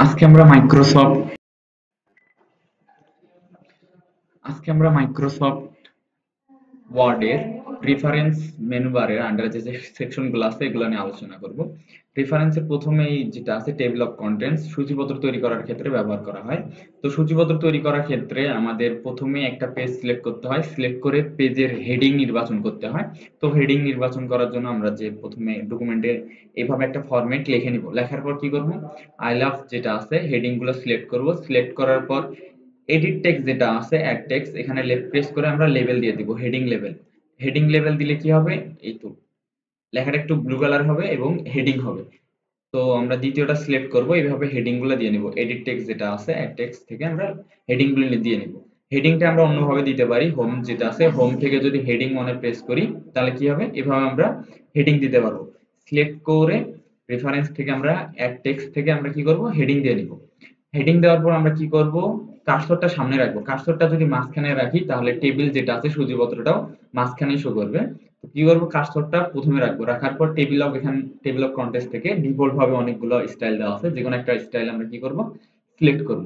আজকে আমরা মাইক্রোসফট ওয়ার্ডের রেফারেন্স মেনু বারের আন্ডারে যে সেকশনগুলো আছে এগুলো নিয়ে আলোচনা করব। রেফারেন্সের প্রথমেই যেটা আছে টেবিল অফ কন্টেন্টস, সূচিপত্র তৈরি করার ক্ষেত্রে ব্যবহার করা হয়। তো সূচিপত্র তৈরি করার ক্ষেত্রে আমাদের প্রথমে একটা পেজ সিলেক্ট করতে হয়, সিলেক্ট করে পেজের হেডিং নির্বাচন করতে হয়। তো হেডিং নির্বাচন করার জন্য আমরা যে প্রথমে ডকুমেন্টে এইভাবে একটা ফরম্যাট লিখে নিব, লেখার পর কি করব, আই লাভ যেটা আছে হেডিং গুলো সিলেক্ট করব, সিলেক্ট করার পর এডিট টেক্সট যেটা আছে অ্যাড টেক্সট, এখানে লেফট প্রেস করে আমরা লেভেল দিয়ে দিব, হেডিং লেভেল। হেডিং লেভেল দিলে কি হবে, এই তো লেখাটা একটু ব্লু কালার হবে এবং হেডিং হবে। তো আমরা দ্বিতীয়টা সিলেক্ট করব, এইভাবে হেডিং গুলো দিয়ে নিব, এডিট টেক্সট যেটা আছে অ্যাড টেক্সট থেকে আমরা হেডিং গুলো দিয়ে নিব। হেডিংটা আমরা অন্যভাবে দিতে পারি, হোম যেটা আছে হোম থেকে যদি হেডিং অনে প্রেস করি তাহলে কি হবে, এভাবে আমরা হেডিং দিতে পারবো। সিলেক্ট করে রেফারেন্স থেকে আমরা অ্যাড টেক্সট থেকে আমরা কি করব, হেডিং দিয়ে নিব। হেডিং দেওয়ার পর আমরা কি করব, কার্সরটা সামনে রাখবো। কার্সরটা যদি মাঝখানে রাখি তাহলে টেবিল যেটা আছে সূচিপত্রটাও মাঝখানেই শো করবে। তো কি করবো, কার্সরটা প্রথমে রাখবো, রাখার পর টেবিল অফ কন্টেন্টস থেকে ডিফল্ট ভাবে অনেকগুলো স্টাইল দেওয়া আছে, যে কোনো একটা স্টাইল আমরা কি করব, সিলেক্ট করব।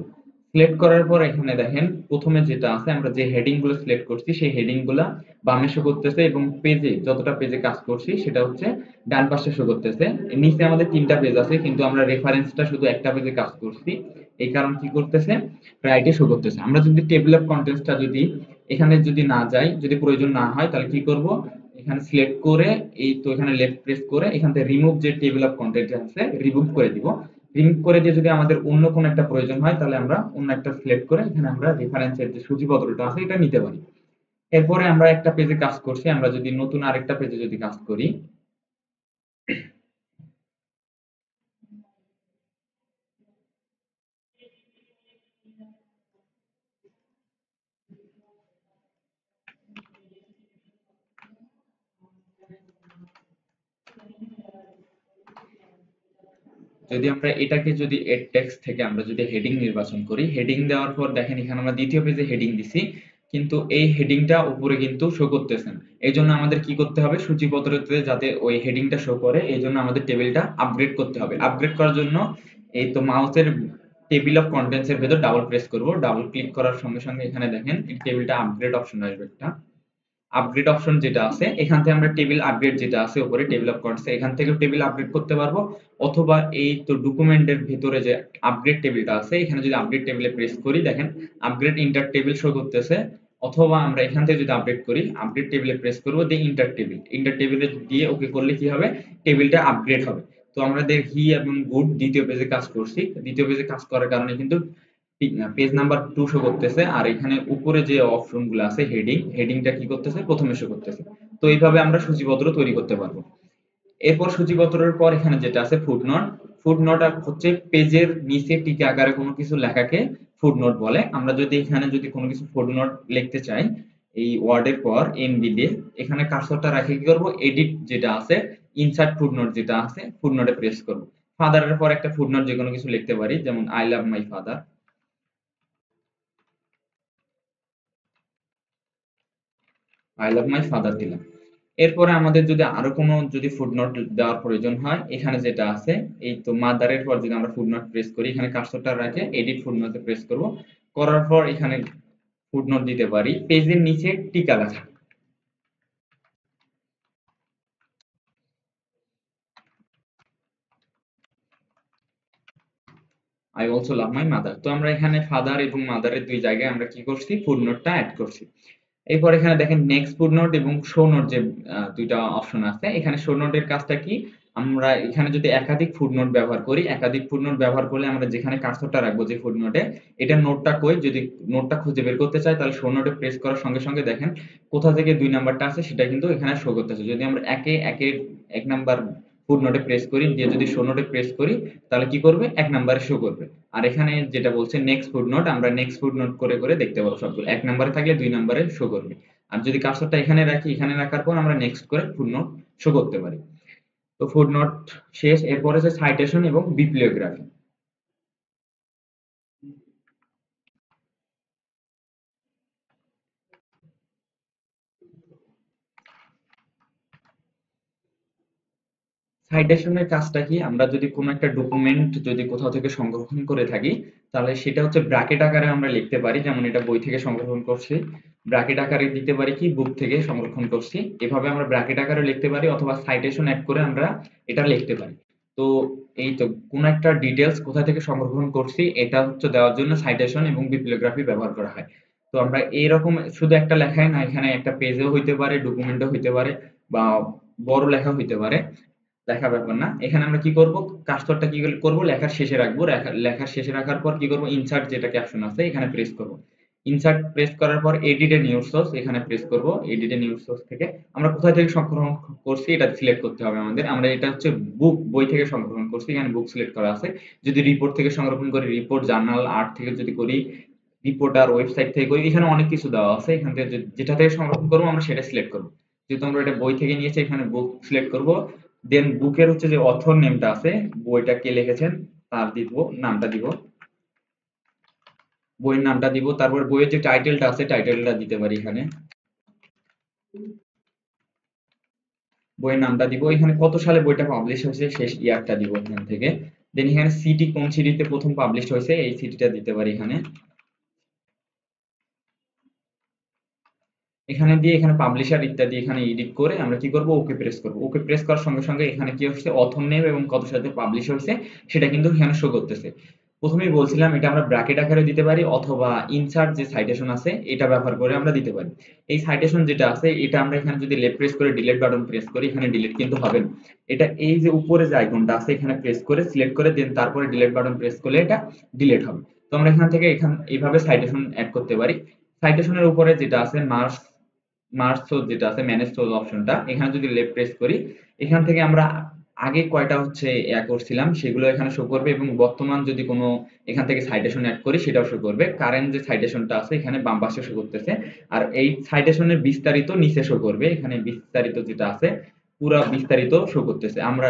সিলেক্ট করার পর এখানে দেখেন প্রথমে যেটা আছে আমরা যে হেডিং গুলো সিলেক্ট করছি সেই হেডিং গুলা বামে শো করতেছে এবং পেজে যতটা পেজে কাজ করছি সেটা হচ্ছে ডান পাশে শো করতেছে। নিচে আমাদের তিনটা পেজ আছে কিন্তু আমরা রেফারেন্সটা শুধু একটা পেজে কাজ করছি, এই কারণ কি করতেছে, রাইটে শো করতেছে। আমরা যদি টেবিল অফ কন্টেন্টসটা যদি এখানে যদি না যাই, যদি প্রয়োজন না হয় তাহলে কি করব, এখানে সিলেক্ট করে এই তো এখানে লেফট প্রেস করে এখান থেকে রিমুভ যে টেবিল অফ কন্টেন্ট আছে রিমুভ করে দিব। রিমুভ করে দিয়ে যদি আমাদের অন্য কোনো একটা প্রয়োজন হয় তাহলে আমরা অন্য একটা সিলেক্ট করে এখানে আমরা রেফারেন্সের যে সূচিপত্রটা আছে এটা নিতে পারি। এরপরে আমরা একটা পেজে কাজ করছি, আমরা যদি নতুন আরেকটা পেজে যদি কাজ করি, যদি আমরা এটাকে যদি এড টেক্সট থেকে আমরা যদি হেডিং নির্বাচন করি, হেডিং দেওয়ার পর দেখেন এখানে আমরা দ্বিতীয় পেজে হেডিং দিছি কিন্তু এই হেডিংটা উপরে কিন্তু শো করতেছে না। এই জন্য আমাদের কি করতে হবে, সূচিপত্রতে যাতে ওই হেডিংটা শো করে এই জন্য আমাদের টেবিলটা আপগ্রেড করতে হবে। আপগ্রেড করার জন্য এই তো মাউসের টেবিল অফ কন্টেন্টস এর ভেতর ডাবল প্রেস করব, ডাবল ক্লিক করার সঙ্গে সঙ্গে এখানে দেখেন এই টেবিলটা আপগ্রেড অপশন আসবে একটা। আপগ্রেড অপশন যেটা আছে এখান থেকে আমরা টেবিল আপগ্রেড যেটা আছে উপরে টেবিল অফ কন্টেন্টস এখান থেকে টেবিল আপগ্রেড করতে পারবো, অথবা এই তো ডকুমেন্টের ভিতরে যে আপগ্রেড টেবিলটা আছে এখানে যদি আপগ্রেড টেবিলে প্রেস করি দেখেন আপগ্রেড ইন্টার টেবিল শো করতেছে, অথবা আমরা এখান থেকে যদি আপডেট করি আপডেট টেবিলে প্রেস করব দিয়ে ইন্টার টেবিলে দিয়ে ওকে করলে কি হবে, টেবিলটা আপগ্রেড হবে। তো আমাদের হি এবং গুড দ্বিতীয় পেজে কাজ করছি, দ্বিতীয় পেজে কাজ করার কারণে কিন্তু পেজ নাম্বার 2 শো করতেছে, আর এখানে উপরে যে অপশন গুলো আছে হেডিংটা কি করতেছে, প্রথমে শো করতেছে। তো এইভাবে আমরা সূচিপত্র তৈরি করতে পারবো। এরপর সূচিপত্রের পর এখানে যেটা আছে ফুটনোট। ফুটনোট হচ্ছে পেজের নিচে টিকে আকারে কোনো কিছু লেখাকে ফুটনোট বলে। আমরা যদি এখানে যদি কোনো কিছু ফুটনোট লিখতে চাই এই ওয়ার্ডের পর এনবি দিয়ে এখানে কার্সরটা রেখে কি করব, এডিট যেটা আছে ইনসার্ট ফুটনোট যেটা আছে ফুটনোটে প্রেস করব। ফাদারের পর একটা ফুটনোট যে কোনো কিছু লিখতে পারি, যেমন I love my father, I love my father দিলাম। এরপরে আমাদের যদি আরো কোনো যদি ফুটনোট দেওয়ার প্রয়োজন হয় এখানে যেটা আছে এই তো মাদারের পর যদি আমরা ফুটনোট প্রেস করি এখানে কার্সরটা রেখে এডিট ফুটনোটে প্রেস করব, করার পর এখানে ফুটনোট দিতে পারি পেজের নিচে টিকা লেখা, I also love my mother. তো আমরা এখানে ফাদার এবং মাদারের দুই জায়গায় আমরা কি করছি, ফুটনোটটা অ্যাড করছি। এরপর এখানে দেখেন নেক্সট ফুটনোট এবং শো নোট যে দুইটা অপশন আছে, এখানে শো নোটের কাজটা কি, আমরা এখানে যদি একাধিক ফুটনোট ব্যবহার করি, একাধিক ফুটনোট ব্যবহার করলে আমরা যেখানে কার্সরটা রাখবো যে ফুটনোটে এটা নোটটা কই, যদি নোটটা খুঁজে বের করতে চাই তাহলে শো নোটে প্রেস করার সঙ্গে সঙ্গে দেখেন কোথা থেকে 2 নাম্বারটা আছে সেটা কিন্তু এখানে শো করতেছে। যদি আমরা একে একে 1 নাম্বার ফুটনোটে প্রেস করি দিয়ে যদি শো নোটে প্রেস করি তাহলে কি করবে, 1 নাম্বারে শো করবে। আর এখানে যেটা বলছে নেক্সট ফুটনোট, আমরা নেক্সট ফুটনোট করে করে দেখতে পাবো সবগুলো 1 নাম্বারে থাকলে 2 নাম্বারে শো করবে। আর যদি কার্সরটা এখানে রাখি, এখানে রাখার পর আমরা নেক্সট করে ফুটনোট শো করতে পারি। তো ফুটনোট শেষ, এরপর হচ্ছে সাইটেশন এবং বিবলিওগ্রাফি। সাইটেশনের কাজটা কি, আমরা যদি কোনো একটা ডকুমেন্ট যদি কোথাও থেকে সংরক্ষণ করে থাকি, তাহলে সেটা হচ্ছে ব্র্যাকেট আকারে আমরা লিখতে পারি, যেমন এটা বই থেকে সংরক্ষণ করছি, ব্র্যাকেট আকারে দিতে পারি কি বুক থেকে সংরক্ষণ করছি, এভাবে আমরা ব্র্যাকেট আকারে লিখতে পারি, অথবা সাইটেশন অ্যাড করে আমরা এটা লিখতে পারি। তো এই তো কোনো একটা ডিটেলস কোথা থেকে সংরক্ষণ করছি এটা হচ্ছে দেওয়ার জন্য সাইটেশন এবং বিবলিওগ্রাফি ব্যবহার করা হয়। তো আমরা এইরকম শুধু একটা লেখাই না, এখানে একটা পেজেও হইতে পারে, ডকুমেন্টও হইতে পারে, বা বড় লেখা হইতে পারে, লেখা ব্যাপার না। এখানে আমরা কি করব, কার্সরটা কি করব, লেখার শেষে রাখবো, লেখার শেষে রাখার পর কি করব, ইনসার্ট যেটা ক্যাপশন আছে এখানে প্রেস করব। ইনসার্ট প্রেস করার পর এডিট এ নিউ সোর্স এখানে প্রেস করব। এডিট এ নিউ সোর্স থেকে আমরা কোথা থেকে সংগ্রহ করছি এটা সিলেক্ট করতে হবে আমাদের। আমরা এটা হচ্ছে বুক, বই থেকে সংগ্রহণ করছি, এখানে বুক সিলেক্ট করা আছে। যদি রিপোর্ট থেকে সংরক্ষণ করি, রিপোর্ট, জার্নাল, আর্ট থেকে যদি করি, রিপোর্টার, ওয়েবসাইট থেকে করি, এখানে অনেক কিছু দেওয়া আছে। এখান থেকে যেটা থেকে সংরক্ষণ করবো আমরা সেটা সিলেক্ট করব। যেহেতু আমরা এটা বই থেকে নিয়েছি, এখানে বুক সিলেক্ট করব। দেন বুকের হচ্ছে যে অথর নেমটা আছে, বইটা কে লিখেছেন তার দিব, নামটা দিব, বইয়ের নামটা দিব। তারপর বইয়ের যে টাইটেলটা আছে টাইটেলটা দিতে পারি এখানে, বইয়ের নামটা দিব। এখানে কত সালে বইটা পাবলিশ হয়েছে শেষ ইয়ারটা দিব এখান থেকে। দেন এখানে সিটি, কোন সিটিতে প্রথম পাবলিশ হয়েছে এই সিটিটা দিতে পারি এখানে। এখানে দিয়ে এখানে পাবলিশার ইত্যাদি এখানে এডিট করে আমরা কি করব, ওকে প্রেস করব। ওকে প্রেস করার সঙ্গে সঙ্গে এখানে কি হচ্ছে, অথর নেম এবং কত সালে পাবলিশ হয়েছে সেটা কিন্তু এখানে শো করতেছে। প্রথমেই বলছিলাম এটা আমরা ব্র্যাকেট আকারে দিতে পারি, অথবা ইনসার্ট যে সাইটেশন আছে এটা ব্যবহার করে আমরা দিতে পারি। এই সাইটেশন যেটা আছে এটা আমরা এখানে যদি লেফট প্রেস করে ডিলিট বাটন প্রেস করি, এখানে ডিলিট কিন্তু হবে না। এটা এই যে উপরে যে আইকনটা আছে এখানে প্রেস করে সিলেক্ট করে দেন তারপরে ডিলিট বাটন প্রেস করলে এটা ডিলিট হবে। তো আমরা এখান থেকে এইভাবে সাইটেশন অ্যাড করতে পারি। সাইটেশনের উপরে যেটা আছে মার্জ সোর্স যেটা আছে, ম্যানেজ সোর্স অপশনটা, এখানে যদি লেফট প্রেস করি, এখান থেকে আমরা আগে কয়টা হচ্ছে করছিলাম সেগুলো এখানে শো করবে, এবং বর্তমান যদি কোনো এখান থেকে সাইটেশন অ্যাড করি সেটাও শো করবে। কারেন্ট যে সাইটেশনটা আছে এখানে বাম পাশে শো করতেছে, আর এই সাইটেশনের বিস্তারিত নিচে শো করবে। এখানে বিস্তারিত যেটা আছে পুরা বিস্তারিত শো করতেছে। আমরা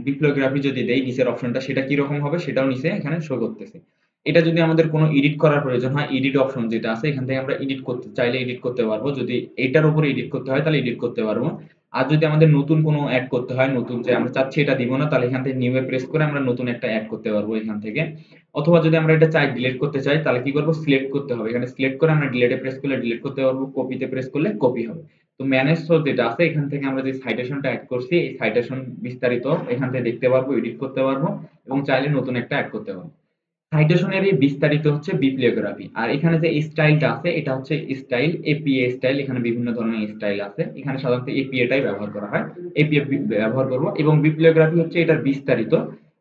বিপ্লয়োগ্রাফি যদি দেই নিচের অপশনটা, সেটা কি রকম হবে সেটাও নিচে এখানে শো করতেছে। এটা যদি আমাদের কোনো এডিট করার প্রয়োজন হয়, এডিট অপশন যেটা আছে এখান থেকে আমরা এডিট করতে চাইলে এডিট করতে পারবো। যদি এটার উপরে এডিট করতে হয় তাহলে এডিট করতে পারবো। আর যদি আমাদের নতুন কোনো অ্যাড করতে হয়, নতুন যে আমরা চাচ্ছি এটা দিব না, তাহলে এখান থেকে নিউ এ প্রেস করে আমরা নতুন একটা অ্যাড করতে পারবো এখান থেকে। অথবা যদি আমরা এটা চাই ডিলিট করতে চাই, তাহলে কি করবো, সিলেক্ট করতে হবে। এখানে সিলেক্ট করে আমরা ডিলিটে প্রেস করলে ডিলিট করতে পারবো, কপিতে প্রেস করলে কপি হবে। তো ম্যানেজ সোর্স যেটা আছে এখান থেকে আমরা যে সাইটেশনটা অ্যাড করছি এই সাইটেশন বিস্তারিত এখান থেকে দেখতে পারবো, এডিট করতে পারবো, এবং চাইলে নতুন একটা অ্যাড করতে পারবো। সাইটেশনেরই বিস্তারিত হচ্ছে বিপ্লিওগ্রাফি। আর এখানে যে স্টাইলটা আছে এটা হচ্ছে স্টাইল, এপিএ স্টাইল। এখানে বিভিন্ন ধরনের স্টাইল আছে, এখানে সাধারণত এপিএটাই ব্যবহার করা হয়, এপিএ ব্যবহার করব। এবং বিপ্লিওগ্রাফি হচ্ছে এটার বিস্তারিত।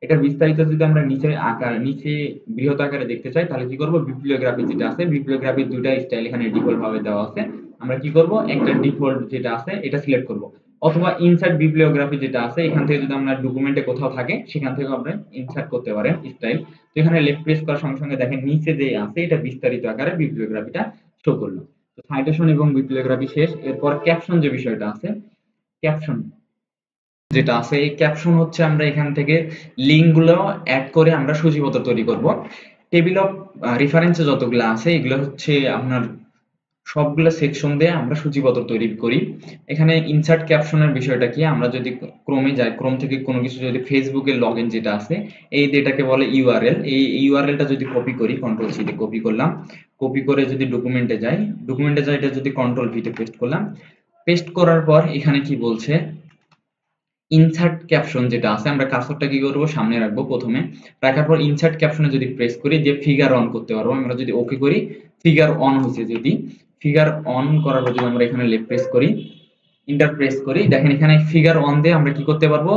এটার বিস্তারিত যদি আমরা নিচে বৃহৎ আকারে দেখতে চাই তাহলে কি করব, বিপ্লিওগ্রাফি যেটা আছে বিপ্লিওগ্রাফির দুইটা স্টাইল এখানে ডিফল্ট ভাবে দেওয়া আছে। আমরা কি করব, একটা ডিফল্ট যেটা আছে এটা সিলেক্ট করব, অথবা ইনসার্ট বিপ্লিওগ্রাফি যেটা আছে এখান থেকে যদি আমরা ডকুমেন্টে কোথাও থাকে সেখান থেকে আপনি ইনসার্ট করতে পারেন স্টাইল। তো এখানে লেফট প্রেস করার সঙ্গে সঙ্গে দেখেন নিচে যে আছে এটা বিস্তারিত আকারে বিপ্লিওগ্রাফিটা শো করলো। তো সাইটেশন এবং বিপ্লিওগ্রাফি শেষ। এরপর ক্যাপশন যে বিষয়টা আছে, ক্যাপশন যেটা আছে এই ক্যাপশন হচ্ছে আমরা এখান থেকে লিঙ্ক গুলো অ্যাড করে আমরা সূচিপত্র তৈরি করব। টেবিল অফ রেফারেন্সে যতগুলো আছে এগুলো হচ্ছে আপনার সবগুলো সেকশন দিয়ে আমরা সূচিপত্র তৈরি করি। এখানে ইনসার্ট ক্যাপশনের বিষয়টা কি, আমরা যদি ক্রোমে যাই, ক্রোম থেকে কোনো কিছু যদি ফেসবুকের লগইন যেটা আছে এই ডেটাকে বলে ইউআরএল, এই ইউআরএলটা যদি কপি করি, কন্ট্রোল সি দিয়ে কপি করলাম, কপি করে যদি ডকুমেন্টে যাই, এটা যদি কন্ট্রোল ভি তে পেস্ট করলাম, পেস্ট করার পর এখানে কি বলছে, ইনসার্ট ক্যাপশন যেটা আছে আমরা কার্সরটা কি করব, সামনে রাখবো প্রথমে। রাখার পর ইনসার্ট ক্যাপশনে যদি প্রেস করি দিয়ে ফিগার অন করতে পারবো। আমরা যদি ওকে করি, ফিগার অন হয়েছে, যদি ফিগার অন করার পর যদি আমরা এখানে লেফট প্রেস করি, ইন্টার প্রেস করি, দেখেন এখানে ফিগার অন দিয়ে আমরা কি করতে পারবো,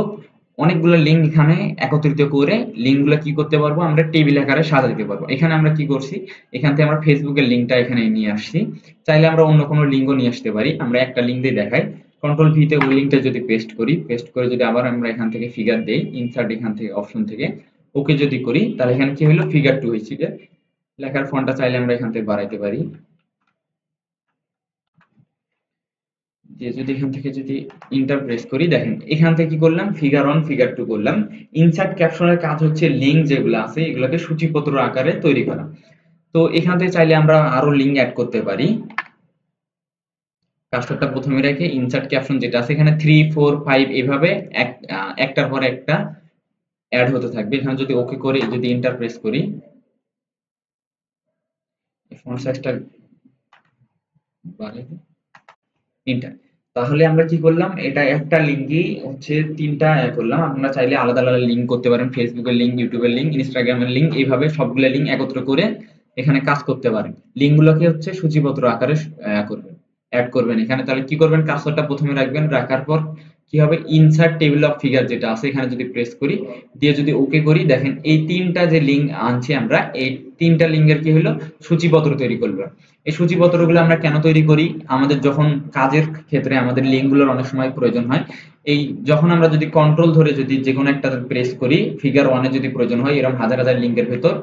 অনেকগুলো লিঙ্ক এখানে একত্রিত করে লিঙ্কগুলো কি করতে পারবো, আমরা টেবিল আকারে সাজাতে পারবো। এখানে আমরা কি করছি, এখান থেকে আমরা ফেসবুকের লিঙ্কটা এখানে নিয়ে আসছি, চাইলে আমরা অন্য কোনো লিঙ্কও নিয়ে আসতে পারি। আমরা একটা লিঙ্ক দিয়ে দেখাই, কন্ট্রোল ভি তে ওই লিঙ্কটা যদি পেস্ট করি, পেস্ট করে যদি আবার আমরা এখান থেকে ফিগার দেই, ইনসার্ট এখান থেকে অপশন থেকে ওকে যদি করি, তাহলে এখানে কি হলো, ফিগার 2 হয়েছে। লেখার ফন্টটা চাইলে আমরা এখান থেকে বাড়াইতে পারি, যে যদি এখান থেকে যদি ইন্টার প্রেস করি, দেখেন এখান থেকে কি করলাম, ফিগার 1 ফিগার 2 করলাম। ইনসার্ট ক্যাপশনের কাজ হচ্ছে লিঙ্ক যেগুলো আছে এগুলোকে সূচিপত্র আকারে তৈরি করা। তো এখান থেকে চাইলে আমরা আরো লিঙ্ক অ্যাড করতে পারি। কার্সরটা প্রথমে রেখে ইনসার্ট ক্যাপশন যেটা আছে এখানে 3 4 5 এভাবে একটার পর একটা অ্যাড হতে থাকবে। এখানে যদি ওকে করে যদি এন্টার প্রেস করি, ফন্ট সাইজটা বাড়াই তিনটা, তাহলে আমরা কি করলাম, এটা একটা লিঙ্কই হচ্ছে তিনটা করলাম। আপনারা চাইলে আলাদা আলাদা লিঙ্ক করতে পারেন, ফেসবুকের লিঙ্ক, ইউটিউবের লিঙ্ক, ইনস্টাগ্রামের লিঙ্ক, এইভাবে সবগুলো লিঙ্ক একত্র করে এখানে কাজ করতে পারেন। লিঙ্কগুলোকে হচ্ছে সূচিপত্র আকারে করবেন, অ্যাড করবেন এখানে। তাহলে কি করবেন, কার্সরটা প্রথমে রাখবেন, রাখার পর কি হবে, ইনসার্ট টেবিল অফ ফিগার যেটা আছে এখানে যদি প্রেস করি, দিয়ে যদি ওকে করি, দেখেন এই তিনটা যে লিঙ্ক আনছি আমরা, এই তিনটা লিঙ্কের কি হলো, সূচিপত্র তৈরি করলো। এই সূচিপত্রগুলো আমরা কেন তৈরি করি, আমাদের যখন কাজের ক্ষেত্রে আমাদের লিঙ্কগুলোর অনেক সময় প্রয়োজন হয়। এই যখন আমরা যদি কন্ট্রোল ধরে যদি যে কোনো একটা প্রেস করি, ফিগার ওয়ানে যদি প্রয়োজন হয়, এরকম হাজার হাজার লিঙ্কের ভেতর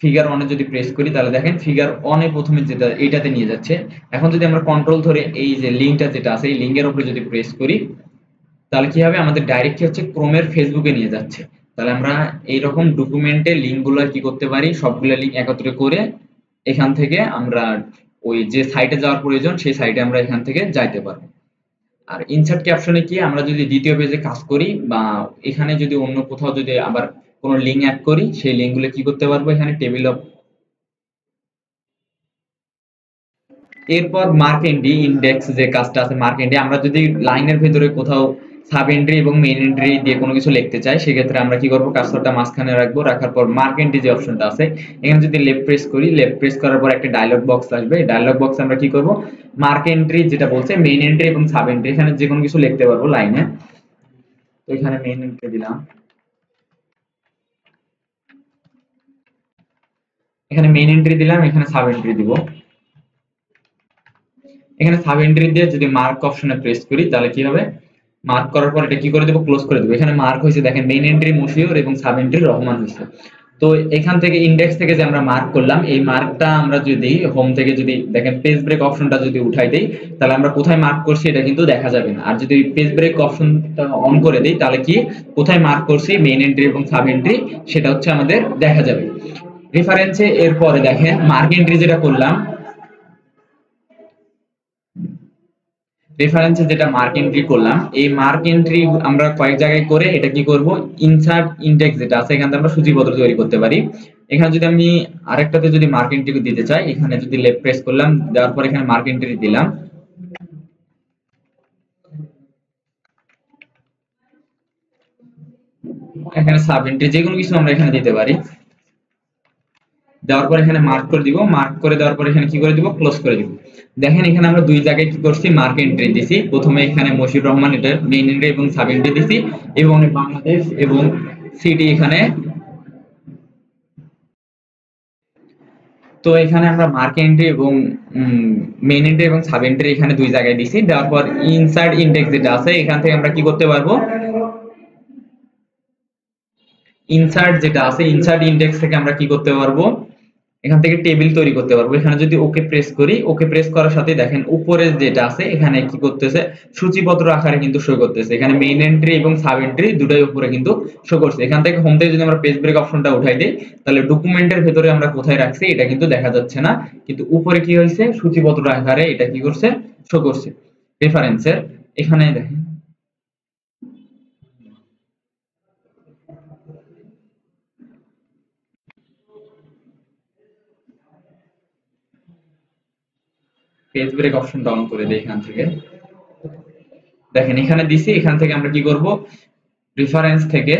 ফিগার ওয়ানে যদি প্রেস করি, তাহলে দেখেন ফিগার ওয়ানে প্রথমে যেটা এইটাতে নিয়ে যাচ্ছে। এখন যদি আমরা কন্ট্রোল ধরে এই যে লিঙ্কটা যেটা আছে এই লিঙ্কের উপরে যদি প্রেস করি, তাহলে কি হবে, আমাদের ডাইরেক্ট কি হচ্ছে, ক্রোমের ফেসবুকে নিয়ে যাচ্ছে। তাহলে আমরা এইরকম ডকুমেন্টে লিঙ্কগুলো কি করতে পারি, সবগুলো লিঙ্ক একত্রে করে এখান থেকে আমরা ওই যে সাইটে যাওয়ার প্রয়োজন সেই সাইটে আমরা এখান থেকে যাইতে পারবো। আর ইনসার্ট ক্যাপশনে কি, আমরা যদি দ্বিতীয় পেজে কাজ করি বা এখানে যদি অন্য কোথাও যদি আবার কোনো লিঙ্ক অ্যাড করি, সেই লিঙ্কগুলো কি করতে পারবো, এখানে টেবিল অফ, এরপর মার্ক এন্ট্রি ইন্ডেক্স যে কাজটা আছে, মার্ক এন্ট্রি আমরা যদি লাইনের ভেতরে কোথাও সাব এন্ট্রি এবং মেইন এন্ট্রি দিয়ে কোনো কিছু লিখতে চাই, সেক্ষেত্রে আমরা কি করব, কার্সরটা মাঝখানে রাখবো, রাখার পর মার্ক এন্ট্রি যে অপশনটা আছে এখানে যদি লেফট প্রেস করি, লেফট প্রেস করার পর একটা ডায়লগ বক্স আসবে। ডায়লগ বক্সে আমরা কি করব, মার্ক এন্ট্রি যেটা বলছে মেইন এন্ট্রি এবং সাব এন্ট্রি, এখানে যে কোনো কিছু লিখতে পারবো লাইনে। তো এখানে মেইন এন্ট্রি দিলাম, এখানে মেইন এন্ট্রি দিলাম, এখানে সাব এন্ট্রি দিব। এখানে সাব এন্ট্রি দিয়ে যদি মার্ক অপশনে প্রেস করি, তাহলে কি হবে, মার্ক করার পর এটা কি করে দেবো, ক্লোজ করে দেবো। এখানে মার্ক হয়েছে দেখেন, মেইন এন্ট্রি মশিউর এবং সাব এন্ট্রি রহমান হয়েছে। তো এখান থেকে ইন্ডেক্স থেকে যে আমরা মার্ক করলাম, এই মার্কটা আমরা যদি হোম থেকে যদি দেখেন পেজ ব্রেক অপশনটা যদি উঠাই দেই, তাহলে আমরা কোথায় মার্ক করছি এটা কিন্তু দেখা যাবে না। আর যদি পেজ ব্রেক অপশনটা অন করে দেই, তাহলে কি কোথায় মার্ক করছি মেইন এন্ট্রি এবং সাব এন্ট্রি সেটা হচ্ছে আমাদের দেখা যাবে। রেফারেন্সে এরপরে দেখেন মার্ক এন্ট্রি যেটা করলাম, রেফারেন্সে যেটা মার্ক এন্ট্রি করলাম, এই মার্ক এন্ট্রি আমরা কয়েক জায়গায় করে এটা কি করব, ইনসার্ট ইন্ডেক্স যেটা আছে এখান থেকে আমরা সূচিপত্র তৈরি করতে পারি। এখানে যদি আমি আরেকটাতে যদি মার্ক এন্ট্রি দিতে চাই, এখানে যদি লেফট প্রেস করলাম, দেওয়ার পর এখানে মার্ক এন্ট্রি দিলাম, এখানে সাব এন্ট্রি যে কোনো কিছু আমরা এখানে দিতে পারি। দেওয়ার পর এখানে মার্ক করে দিব, মার্ক করে দেওয়ার পর এখানে কি করে দিব, ক্লোজ করে দিব। দেখেন এখানে আমরা দুই জায়গায় কি করছি, মার্ক এন্ট্রি দিছি। প্রথমে এখানে মশিউর রহমান এটা মেইন এন্ট্রি এবং সাব এন্ট্রি দিছি, এবং বাংলাদেশ এবং সিটি এখানে। তো এখানে আমরা মার্ক এন্ট্রি এবং মেইন এন্ট্রি এবং সাব এন্ট্রি এখানে দুই জায়গায় দিছি। দেওয়ার পর ইনসার্ট ইন্ডেক্স যেটা আছে এখান থেকে আমরা কি করতে পারবো, ইনসার্ট যেটা আছে ইনসার্ট ইন্ডেক্স থেকে আমরা কি করতে পারবো, এখান থেকে টেবিল তৈরি করতে পারবো। এখানে যদি ওকে প্রেস করি, ওকে প্রেস করার সাথে দেখেন উপরে যেটা আছে এখানে কি করতেছে, সূচিপত্র আকারে কিন্তু শো করতেছে। এখানে মেইন এন্ট্রি এবং সাব এন্ট্রি দুটোই উপরে কিন্তু শো করছে। এখান থেকে হোম থেকে যদি আমরা পেজ ব্রেক অপশনটা উঠাই দিই, তাহলে ডকুমেন্টের ভেতরে আমরা কোথায় রাখছি এটা কিন্তু দেখা যাচ্ছে না, কিন্তু উপরে কি হয়েছে, সূচিপত্র আকারে এটা কি করছে, শো করছে। রেফারেন্সের এখানে দেখেন, পেজ ব্রেক অপশনটা অন করে দিই এখান থেকে, দেখেন এখানে দিছি। এখান থেকে আমরা কি করব, রেফারেন্স থেকে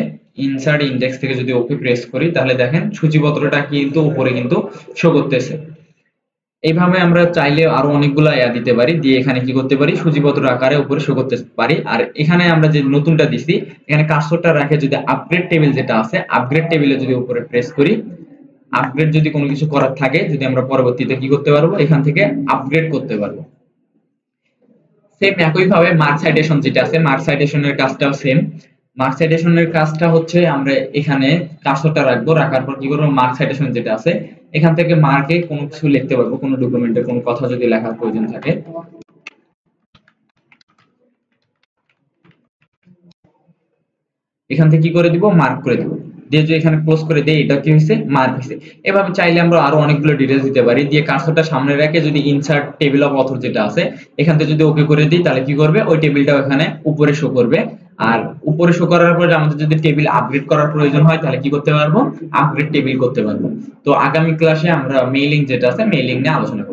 ইনসার্ট ইন্ডেক্স থেকে যদি ওকে প্রেস করি, তাহলে দেখেন সূচিপত্রটা কিন্তু উপরে কিন্তু শো করতেছে। এইভাবে আমরা চাইলে আরো অনেকগুলো দিতে পারি, দিয়ে এখানে কি করতে পারি, সূচিপত্র আকারে উপরে শো করতে পারি। আর এখানে আমরা যে নতুনটা দিছি, এখানে কার্সরটা রাখে যদি আপগ্রেড টেবিল যেটা আছে, আপগ্রেড টেবিলে যদি উপরে প্রেস করি, আপগ্রেড যদি কোনো কিছু করার থাকে, যদি আমরা পরবর্তীতে কি করতে পারবো, এখান থেকে আপগ্রেড করতে পারবো। সেম একইভাবে মার্ক সাইটেশন যেটা আছে, মার্ক সাইটেশনের কাজটাও সেম। মার্ক সাইটেশনের কাজটা হচ্ছে আমরা এখানে কার্সরটা রাখবো, রাখার পর কি করবো, মার্ক সাইটেশন যেটা আছে এখান থেকে মার্কে কোনো কিছু লিখতে পারবো, কোনো ডকুমেন্টে কোনো কথা যদি লেখার প্রয়োজন থাকে, এখান থেকে কি করে দিব, মার্ক করে দিব। দিয়ে যদি এখানে ক্লোজ করে দেই, এটা কি হয়েছে, মার্ক হয়েছে। এভাবে চাইলে আমরা আরো অনেকগুলো ডিটেইলস দিতে পারি। দিয়ে কার্সরটা সামনে রেখে যদি ইনসার্ট টেবিল অফ অথর যেটা আছে এখান থেকে যদি ওকে করে দিই, তাহলে কি করবে, ওই টেবিলটাও এখানে উপরে শো করবে। আর উপরে শো করার পরে আমাদের যদি টেবিল আপগ্রেড করার প্রয়োজন হয় তাহলে কি করতে পারবো, আপগ্রেড টেবিল করতে পারবো। তো আগামী ক্লাসে আমরা মেইলিং যেটা আছে মেইলিং নিয়ে আলোচনা করব।